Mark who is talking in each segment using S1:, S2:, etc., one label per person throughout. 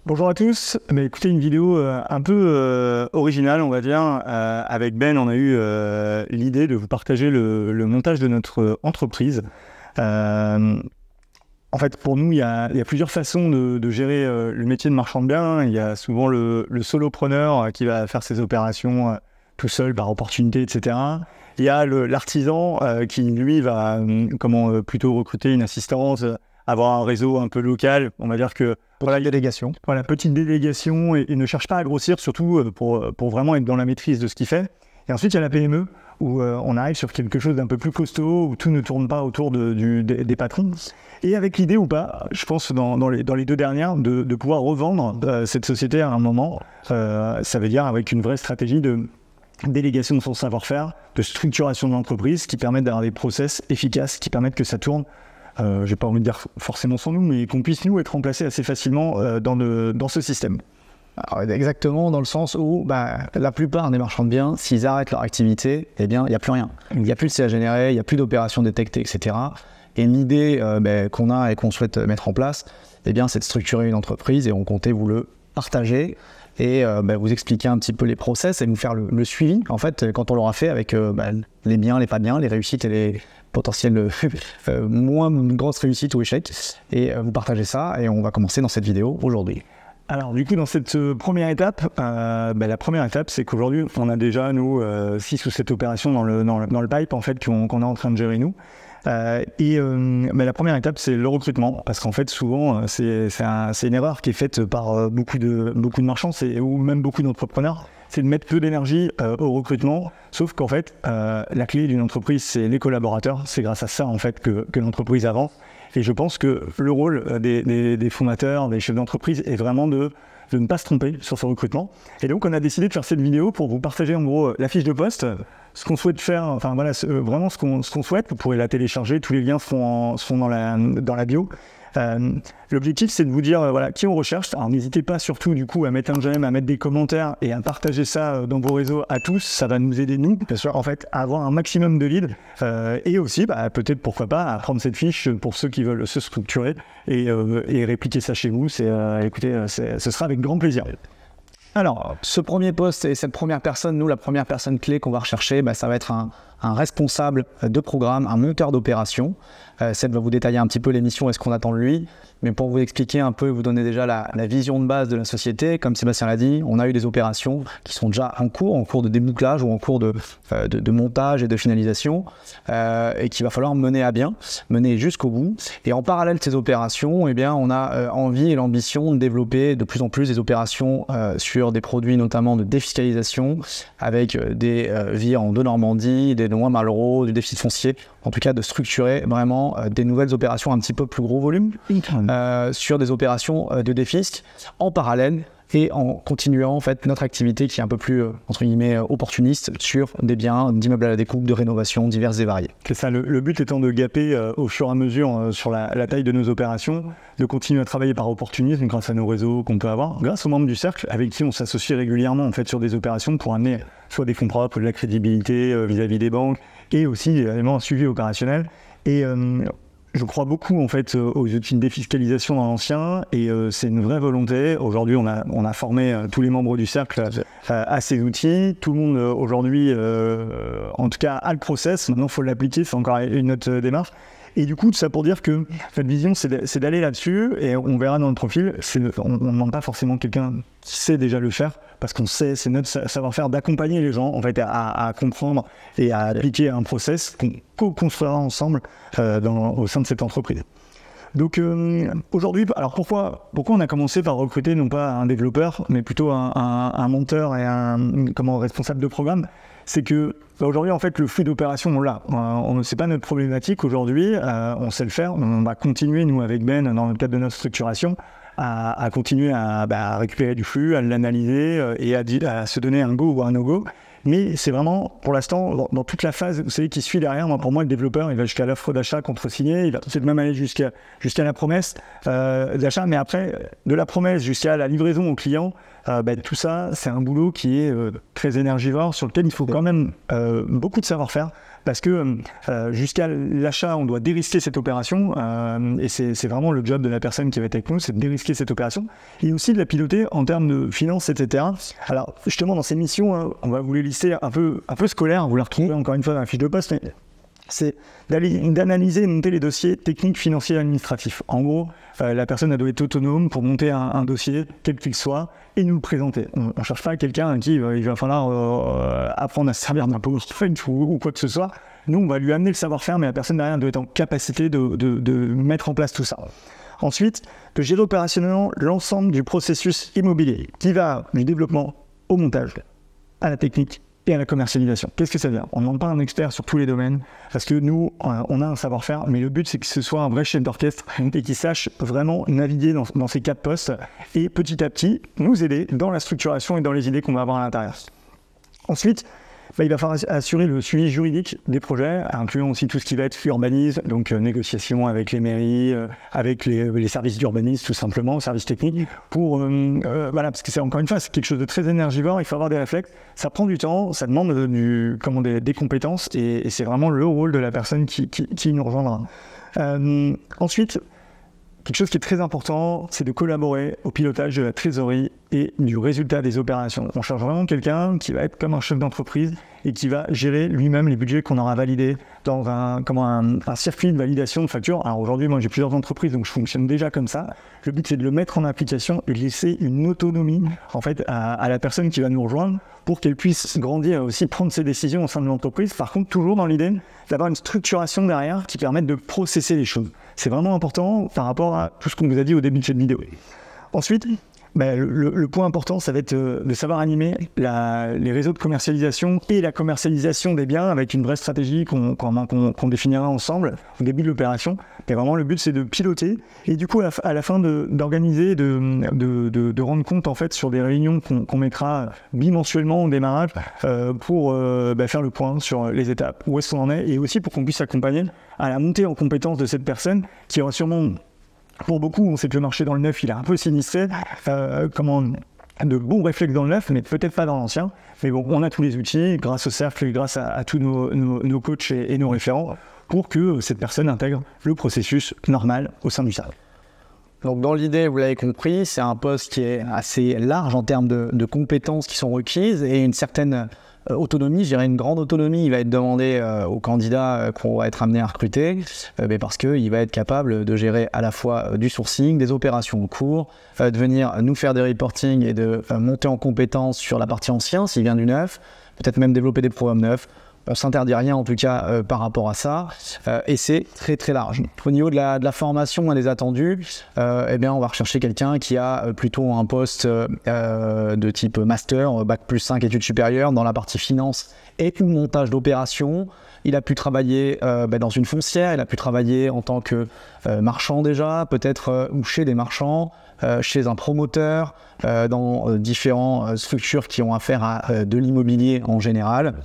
S1: Bonjour à tous, écoutez une vidéo un peu originale on va dire. Avec Ben on a eu l'idée de vous partager le montage de notre entreprise. En fait pour nous il y a plusieurs façons de gérer le métier de marchand de biens. Il y a souvent le solopreneur qui va faire ses opérations tout seul par opportunité, etc. Il y a l'artisan qui lui va plutôt recruter une assistance, avoir un réseau un peu local. On va dire que
S2: délégation.
S1: Voilà, petite délégation et ne cherche pas à grossir, surtout pour vraiment être dans la maîtrise de ce qu'il fait. Et ensuite, il y a la PME, où on arrive sur quelque chose d'un peu plus costaud, où tout ne tourne pas autour des patrons. Et avec l'idée ou pas, je pense dans les deux dernières, de pouvoir revendre cette société à un moment. Ça veut dire avec une vraie stratégie de délégation de son savoir-faire, de structuration de l'entreprise, qui permettent d'avoir des process efficaces, qui permettent que ça tourne. J'ai pas envie de dire forcément sans nous, mais qu'on puisse nous être remplacés assez facilement dans ce système.
S2: Alors, exactement dans le sens où la plupart des marchands de biens, s'ils arrêtent leur activité, eh bien, il n'y a plus rien. Il n'y a plus de CA généré, il n'y a plus d'opérations détectées, etc. Et l'idée qu'on a et qu'on souhaite mettre en place, eh bien, c'est de structurer une entreprise et on comptait vous le partager et vous expliquer un petit peu les process et nous faire le suivi, en fait, quand on l'aura fait avec les biens, les pas biens, les réussites et les potentielles moins grosses réussites ou échecs. Et vous partagez ça et on va commencer dans cette vidéo aujourd'hui.
S1: Alors du coup dans cette première étape, la première étape c'est qu'aujourd'hui on a déjà nous 6 ou 7 opérations dans le pipe en fait qu'on est en train de gérer nous. La première étape c'est le recrutement, parce qu'en fait souvent c'est une erreur qui est faite par beaucoup de marchands ou même beaucoup d'entrepreneurs, c'est de mettre peu d'énergie au recrutement, sauf qu'en fait la clé d'une entreprise c'est les collaborateurs, c'est grâce à ça en fait que l'entreprise avance. Et je pense que le rôle des fondateurs, des chefs d'entreprise est vraiment de ne pas se tromper sur ce recrutement. Et donc on a décidé de faire cette vidéo pour vous partager en gros la fiche de poste, ce qu'on souhaite faire, enfin voilà, vraiment ce qu'on souhaite. Vous pourrez la télécharger, tous les liens sont dans la bio. L'objectif c'est de vous dire voilà qui on recherche. Alors n'hésitez pas surtout du coup à mettre un j'aime, à mettre des commentaires et à partager ça dans vos réseaux à tous. Ça va nous aider nous bien sûr en fait à avoir un maximum de leads et aussi peut-être pourquoi pas à prendre cette fiche pour ceux qui veulent se structurer et répliquer ça chez vous. Écoutez, ce sera avec grand plaisir.
S2: Alors, ce premier poste et cette première personne, nous, la première personne clé qu'on va rechercher, ça va être un responsable de programme, un monteur d'opération. Seth va vous détailler un petit peu les missions et ce qu'on attend de lui. Mais pour vous expliquer un peu et vous donner déjà la vision de base de la société, comme Sébastien l'a dit, on a eu des opérations qui sont déjà en cours de débouclage ou en cours de montage et de finalisation et qu'il va falloir mener jusqu'au bout. Et en parallèle de ces opérations, eh bien, on a envie et l'ambition de développer de plus en plus des opérations sur des produits notamment de défiscalisation avec des vires de Normandie, des noix Malraux, du déficit foncier, en tout cas de structurer vraiment des nouvelles opérations un petit peu plus gros volume sur des opérations de défisc en parallèle et en continuant en fait notre activité qui est un peu plus entre guillemets opportuniste sur des biens d'immeubles à la découpe, de rénovation diverses et variées.
S1: C'est ça, le but étant de gaper au fur et à mesure sur la taille de nos opérations, de continuer à travailler par opportunisme grâce à nos réseaux qu'on peut avoir, grâce aux membres du cercle avec qui on s'associe régulièrement en fait sur des opérations pour amener soit des fonds propres, de la crédibilité vis-à-vis des banques et aussi également un suivi opérationnel. Et je crois beaucoup en fait aux outils de défiscalisation dans l'ancien et c'est une vraie volonté. Aujourd'hui, on a formé tous les membres du cercle à ces outils. Tout le monde aujourd'hui, en tout cas, a le process. Maintenant, il faut l'appliquer. C'est encore une autre démarche. Et du coup, tout ça pour dire que notre vision, c'est d'aller là-dessus et on verra dans le profil. On ne demande pas forcément quelqu'un qui sait déjà le faire, parce qu'on sait, c'est notre savoir-faire d'accompagner les gens en fait à comprendre et à appliquer un process qu'on co-construira ensemble au sein de cette entreprise. Donc aujourd'hui, alors pourquoi on a commencé par recruter non pas un développeur, mais plutôt un monteur et un responsable de programme? C'est que aujourd'hui en fait le flux d'opération on l'a, c'est pas notre problématique aujourd'hui, on sait le faire, on va continuer nous avec Ben dans le cadre de notre structuration à continuer à récupérer du flux, à l'analyser et à se donner un go ou un no-go. Mais c'est vraiment, pour l'instant, dans toute la phase, vous savez, qui suit derrière, pour moi, le développeur, il va jusqu'à l'offre d'achat contre-signée, il va peut-être même aller jusqu'à la promesse d'achat, mais après, de la promesse jusqu'à la livraison au client, tout ça, c'est un boulot qui est très énergivore, sur lequel il faut quand même beaucoup de savoir-faire, parce que jusqu'à l'achat, on doit dérisquer cette opération, et c'est vraiment le job de la personne qui va être avec nous, c'est de dérisquer cette opération, et aussi de la piloter en termes de finances, etc. Alors, justement, dans ces missions, hein, on va vous les lister un peu scolaires, vous les retrouvez encore une fois dans la fiche de poste, mais c'est d'analyser et de monter les dossiers techniques, financiers et administratifs. En gros, la personne doit être autonome pour monter un dossier, quel qu'il soit, et nous le présenter. On ne cherche pas quelqu'un à qui il va falloir apprendre à se servir d'un PowerPoint ou quoi que ce soit. Nous, on va lui amener le savoir-faire, mais la personne derrière doit être en capacité de mettre en place tout ça. Ensuite, de gérer opérationnellement l'ensemble du processus immobilier, qui va du développement au montage, à la technique, et à la commercialisation. Qu'est-ce que ça veut dire? On ne demande pas un expert sur tous les domaines, parce que nous, on a un savoir-faire, mais le but, c'est que ce soit un vrai chef d'orchestre et qu'il sache vraiment naviguer dans ces 4 postes et petit à petit nous aider dans la structuration et dans les idées qu'on va avoir à l'intérieur. Ensuite, il va falloir assurer le suivi juridique des projets, incluant aussi tout ce qui va être urbanisme, donc négociation avec les mairies, avec les services d'urbanisme tout simplement, services techniques, pour voilà, parce que c'est encore une fois, c'est quelque chose de très énergivore, il faut avoir des réflexes, ça prend du temps, ça demande des compétences, et c'est vraiment le rôle de la personne qui nous rejoindra. Ensuite, quelque chose qui est très important, c'est de collaborer au pilotage de la trésorerie et du résultat des opérations. On cherche vraiment quelqu'un qui va être comme un chef d'entreprise et qui va gérer lui-même les budgets qu'on aura validés dans un circuit de validation de factures. Alors aujourd'hui, moi j'ai plusieurs entreprises, donc je fonctionne déjà comme ça. Le but, c'est de le mettre en application et de laisser une autonomie en fait à la personne qui va nous rejoindre pour qu'elle puisse grandir et aussi prendre ses décisions au sein de l'entreprise. Par contre, toujours dans l'idée d'avoir une structuration derrière qui permette de processer les choses. C'est vraiment important par rapport à tout ce qu'on vous a dit au début de cette vidéo. Ensuite, le point important, ça va être de savoir animer les réseaux de commercialisation et la commercialisation des biens avec une vraie stratégie qu'on définira ensemble au début de l'opération. Mais vraiment, le but, c'est de piloter et du coup, à la fin, d'organiser, de rendre compte en fait sur des réunions qu'on mettra bimensuellement au démarrage pour faire le point sur les étapes, où est-ce qu'on en est, et aussi pour qu'on puisse accompagner à la montée en compétence de cette personne qui aura sûrement... Pour beaucoup, on sait que le marché dans le neuf, il est un peu sinistré, de bons réflexes dans le neuf, mais peut-être pas dans l'ancien. Mais bon, on a tous les outils, grâce au cercle et grâce à tous nos coachs et nos référents, pour que cette personne intègre le processus normal au sein du cercle.
S2: Donc dans l'idée, vous l'avez compris, c'est un poste qui est assez large en termes de compétences qui sont requises et une certaine autonomie, je dirais une grande autonomie, il va être demandé au candidat qu'on va être amené à recruter, parce qu'il va être capable de gérer à la fois du sourcing, des opérations en cours, de venir nous faire des reportings et de monter en compétences sur la partie ancienne s'il vient du neuf, peut-être même développer des programmes neufs. On ne s'interdit rien en tout cas par rapport à ça, et c'est très très large. Au niveau de la formation et des attendus, on va rechercher quelqu'un qui a plutôt un poste de type master, bac plus 5 études supérieures dans la partie finance et ou montage d'opérations. Il a pu travailler dans une foncière, il a pu travailler en tant que marchand déjà, peut-être ou chez des marchands, chez un promoteur, dans différentes structures qui ont affaire à de l'immobilier en général.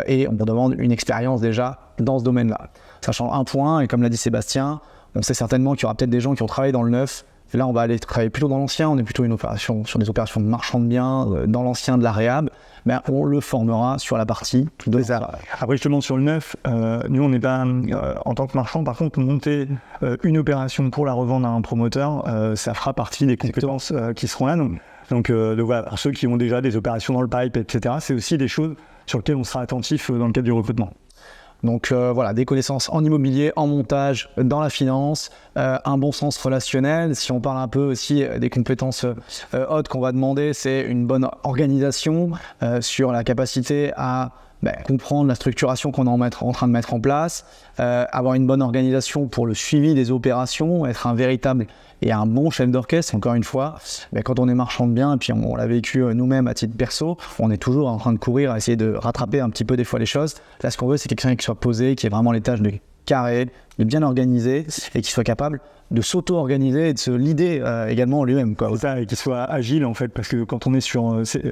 S2: Et on demande une expérience déjà dans ce domaine-là. Sachant un point, et comme l'a dit Sébastien, on sait certainement qu'il y aura peut-être des gens qui ont travaillé dans le neuf. Et là, on va aller travailler plutôt dans l'ancien. On est plutôt sur des opérations de marchand de biens, dans l'ancien de la réhab. Mais on le formera sur la partie de ça.
S1: Après, justement, sur le neuf, nous, on n'est pas, en tant que marchand, par contre, monter une opération pour la revendre à un promoteur, ça fera partie des compétences qui seront là. Donc voilà, pour ceux qui ont déjà des opérations dans le pipe, etc., c'est aussi des choses sur lesquelles on sera attentif dans le cadre du recrutement.
S2: Donc voilà, des connaissances en immobilier, en montage, dans la finance, un bon sens relationnel. Si on parle un peu aussi des compétences hautes qu'on va demander, c'est une bonne organisation sur la capacité à comprendre la structuration qu'on est en train de mettre en place, avoir une bonne organisation pour le suivi des opérations, être un véritable et un bon chef d'orchestre. Encore une fois, quand on est marchand de biens, et puis on l'a vécu nous-mêmes à titre perso, on est toujours en train de courir à essayer de rattraper un petit peu des fois les choses. Là, ce qu'on veut, c'est quelqu'un qui soit posé, qui ait vraiment les tâches de carré, de bien organisé et qui soit capable de s'auto-organiser et de se leader également lui-même, quoi.
S1: Ça, et qu'il soit agile en fait, parce que quand on est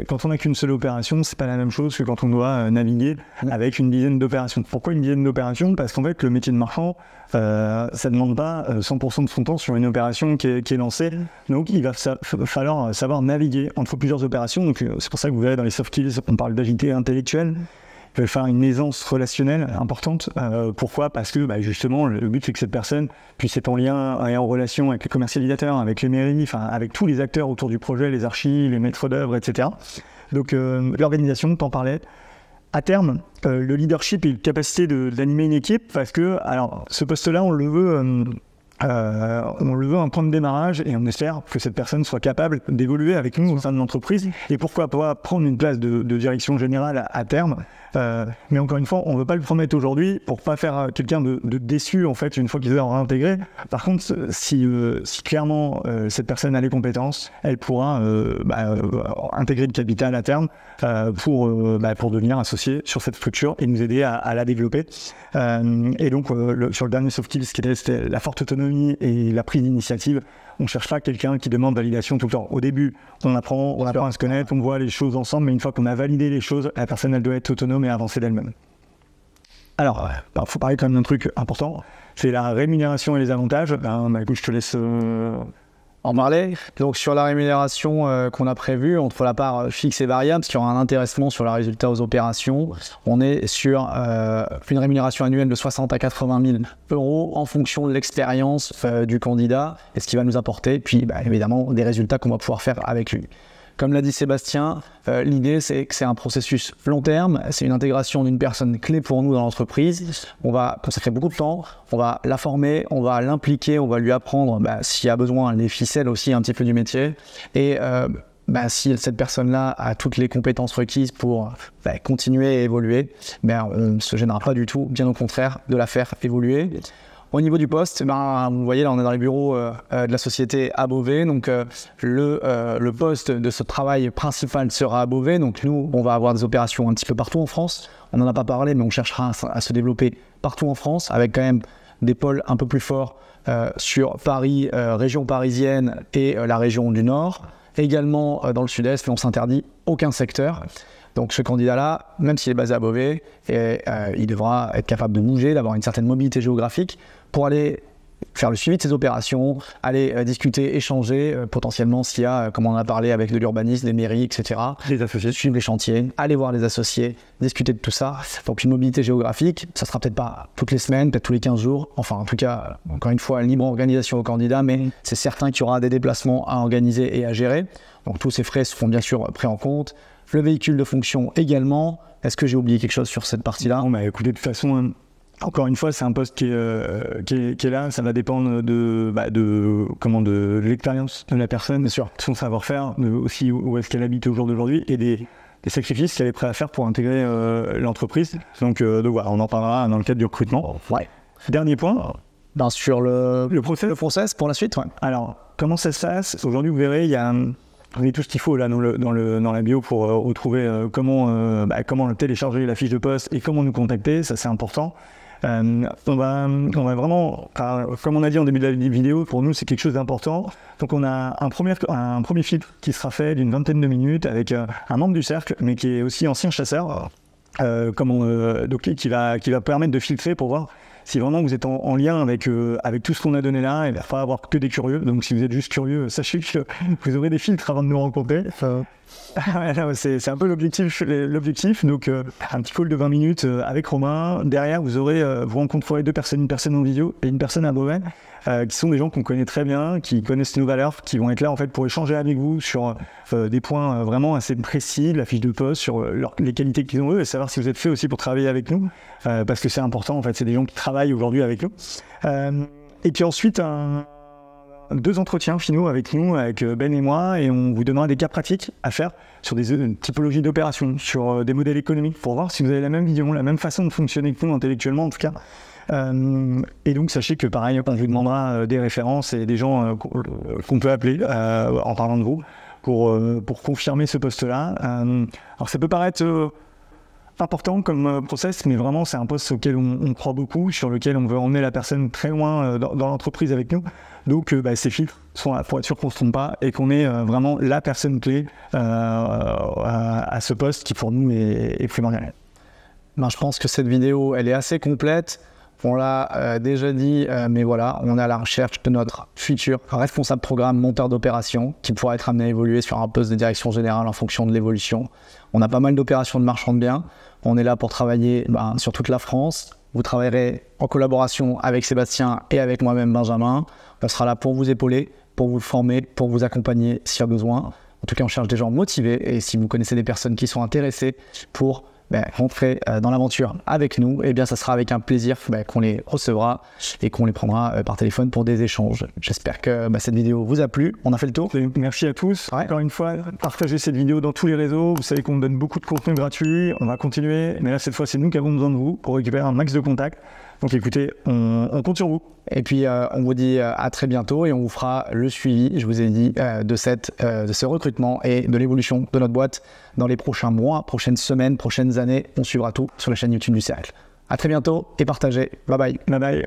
S1: quand on n'a qu'une seule opération, c'est pas la même chose que quand on doit naviguer avec une dizaine d'opérations. Pourquoi une dizaine d'opérations? Parce qu'en fait, le métier de marchand, ça ne demande pas 100% de son temps sur une opération qui est lancée. Donc, il va falloir savoir naviguer entre plusieurs opérations. Donc, c'est pour ça que vous verrez dans les soft skills, on parle d'agilité intellectuelle. veulent faire une aisance relationnelle importante. Pourquoi ? Parce que justement, le but c'est que cette personne puisse être en lien et en relation avec les commercialisateurs, avec les mairies, avec tous les acteurs autour du projet, les archis, les maîtres d'œuvre, etc. Donc l'organisation, t'en parlais. À terme, le leadership et la capacité d'animer une équipe, parce que alors ce poste-là, on le veut un point de démarrage et on espère que cette personne soit capable d'évoluer avec nous au sein de l'entreprise et pourquoi pas prendre une place de direction générale à terme. Mais encore une fois, on ne veut pas le promettre aujourd'hui pour pas faire quelqu'un de déçu en fait une fois qu'il aura intégré. Par contre, si clairement cette personne a les compétences, elle pourra intégrer le capital à terme pour devenir associé sur cette structure et nous aider à la développer. Et donc sur le dernier soft skills, c'était la forte autonomie et la prise d'initiative. On cherche pas quelqu'un qui demande validation tout le temps. Au début, on apprend à se connaître, on voit les choses ensemble, mais une fois qu'on a validé les choses, la personne, elle doit être autonome et avancer d'elle-même. Alors, faut parler quand même d'un truc important, c'est la rémunération et les avantages. Écoute, je te laisse
S2: en parler. Donc sur la rémunération qu'on a prévue, entre la part fixe et variable, parce qu'il y aura un intéressement sur le résultat aux opérations, on est sur une rémunération annuelle de 60 à 80 000 euros en fonction de l'expérience du candidat et ce qu'il va nous apporter, puis évidemment des résultats qu'on va pouvoir faire avec lui. Comme l'a dit Sébastien, l'idée c'est que c'est un processus long terme, c'est une intégration d'une personne clé pour nous dans l'entreprise. On va consacrer beaucoup de temps, on va la former, on va l'impliquer, on va lui apprendre s'il y a besoin les ficelles aussi un petit peu du métier. Et si cette personne-là a toutes les compétences requises pour continuer et évoluer, on ne se gênera pas du tout, bien au contraire, de la faire évoluer. Au niveau du poste, vous voyez là on est dans les bureaux de la société à Beauvais, donc le poste de ce travail principal sera à Beauvais, donc nous on va avoir des opérations un petit peu partout en France, on n'en a pas parlé mais on cherchera à se développer partout en France avec quand même des pôles un peu plus forts sur Paris, région parisienne et la région du Nord, également dans le Sud-Est, mais on s'interdit aucun secteur. Donc ce candidat-là, même s'il est basé à Beauvais, il devra être capable de bouger, d'avoir une certaine mobilité géographique pour aller faire le suivi de ses opérations, aller discuter, échanger, potentiellement s'il y a, comme on en a parlé avec de l'urbanisme, des mairies, etc.
S1: Les associés.
S2: Suivre les chantiers, aller voir les associés, discuter de tout ça. Donc une mobilité géographique, ça sera peut-être pas toutes les semaines, peut-être tous les 15 jours. Enfin en tout cas, encore une fois, libre organisation au candidat, mais c'est certain qu'il y aura des déplacements à organiser et à gérer. Donc tous ces frais seront bien sûr pris en compte. Le véhicule de fonction également. Est-ce que j'ai oublié quelque chose sur cette partie-là ?
S1: Non, écoutez, de toute façon, encore une fois, c'est un poste qui est là. Ça va dépendre de l'expérience de la personne, de son savoir-faire, aussi où est-ce qu'elle habite au jour d'aujourd'hui et des sacrifices qu'elle est prête à faire pour intégrer l'entreprise. Donc voilà, on en parlera dans le cadre du recrutement.
S2: Ouais.
S1: Dernier point.
S2: Sur le process pour la suite. Ouais.
S1: Alors, comment ça se passe ? Aujourd'hui, vous verrez, il y a tout ce qu'il faut là dans la bio pour retrouver comment télécharger la fiche de poste et comment nous contacter. Ça, c'est important. On va vraiment, comme on a dit en début de la vidéo, pour nous c'est quelque chose d'important. Donc on a un premier filtre qui sera fait d'une 20aine de minutes avec un membre du cercle, mais qui est aussi ancien chasseur, qui va permettre de filtrer pour voir si vraiment vous êtes en lien avec tout ce qu'on a donné là. Il ne va pas avoir que des curieux. Donc si vous êtes juste curieux, sachez que vous aurez des filtres avant de nous rencontrer. C'est un peu l'objectif. Donc un petit call de 20 minutes avec Romain. Derrière, vous rencontrerez deux personnes, une personne en vidéo et une personne à Beauvais, qui sont des gens qu'on connaît très bien, qui connaissent nos valeurs, qui vont être là en fait pour échanger avec vous sur des points vraiment assez précis de la fiche de poste, sur les qualités qu'ils ont eux, et savoir si vous êtes fait aussi pour travailler avec nous, parce que c'est important en fait. C'est des gens qui travaillent aujourd'hui avec nous. Et puis ensuite 2 entretiens finaux avec nous, avec Ben et moi, et on vous donnera des cas pratiques à faire sur des typologies d'opérations, sur des modèles économiques, pour voir si vous avez la même vision, la même façon de fonctionner que nous intellectuellement en tout cas. Et donc sachez que pareil, on vous demandera des références et des gens qu'on peut appeler en parlant de vous pour confirmer ce poste-là. Alors ça peut paraître important comme process, mais vraiment c'est un poste auquel on croit beaucoup, sur lequel on veut emmener la personne très loin dans l'entreprise avec nous. Donc ces filtres sont là pour être sûr qu'on ne se trompe pas et qu'on est vraiment la personne clé à ce poste qui pour nous est primordial.
S2: Je pense que cette vidéo elle est assez complète. On l'a déjà dit, mais voilà, on est à la recherche de notre futur responsable programme, monteur d'opération, qui pourra être amené à évoluer sur un poste de direction générale en fonction de l'évolution. On a pas mal d'opérations de marchand de biens. On est là pour travailler sur toute la France. Vous travaillerez en collaboration avec Sébastien et avec moi-même, Benjamin. On sera là pour vous épauler, pour vous former, pour vous accompagner s'il y a besoin. En tout cas, on cherche des gens motivés, et si vous connaissez des personnes qui sont intéressées pour rentrer dans l'aventure avec nous, eh bien ça sera avec un plaisir qu'on les recevra et qu'on les prendra par téléphone pour des échanges. J'espère que cette vidéo vous a plu. On a fait le tour.
S1: Merci à tous. Encore une fois, partagez cette vidéo dans tous les réseaux. Vous savez qu'on donne beaucoup de contenu gratuit. On va continuer, mais là cette fois c'est nous qui avons besoin de vous pour récupérer un max de contacts. Donc écoutez, on compte sur vous.
S2: Et puis on vous dit à très bientôt, et on vous fera le suivi, je vous ai dit, de ce recrutement et de l'évolution de notre boîte dans les prochains mois, prochaines semaines, prochaines années. On suivra tout sur la chaîne YouTube du Cercle. À très bientôt et partagez. Bye bye.
S1: Bye bye.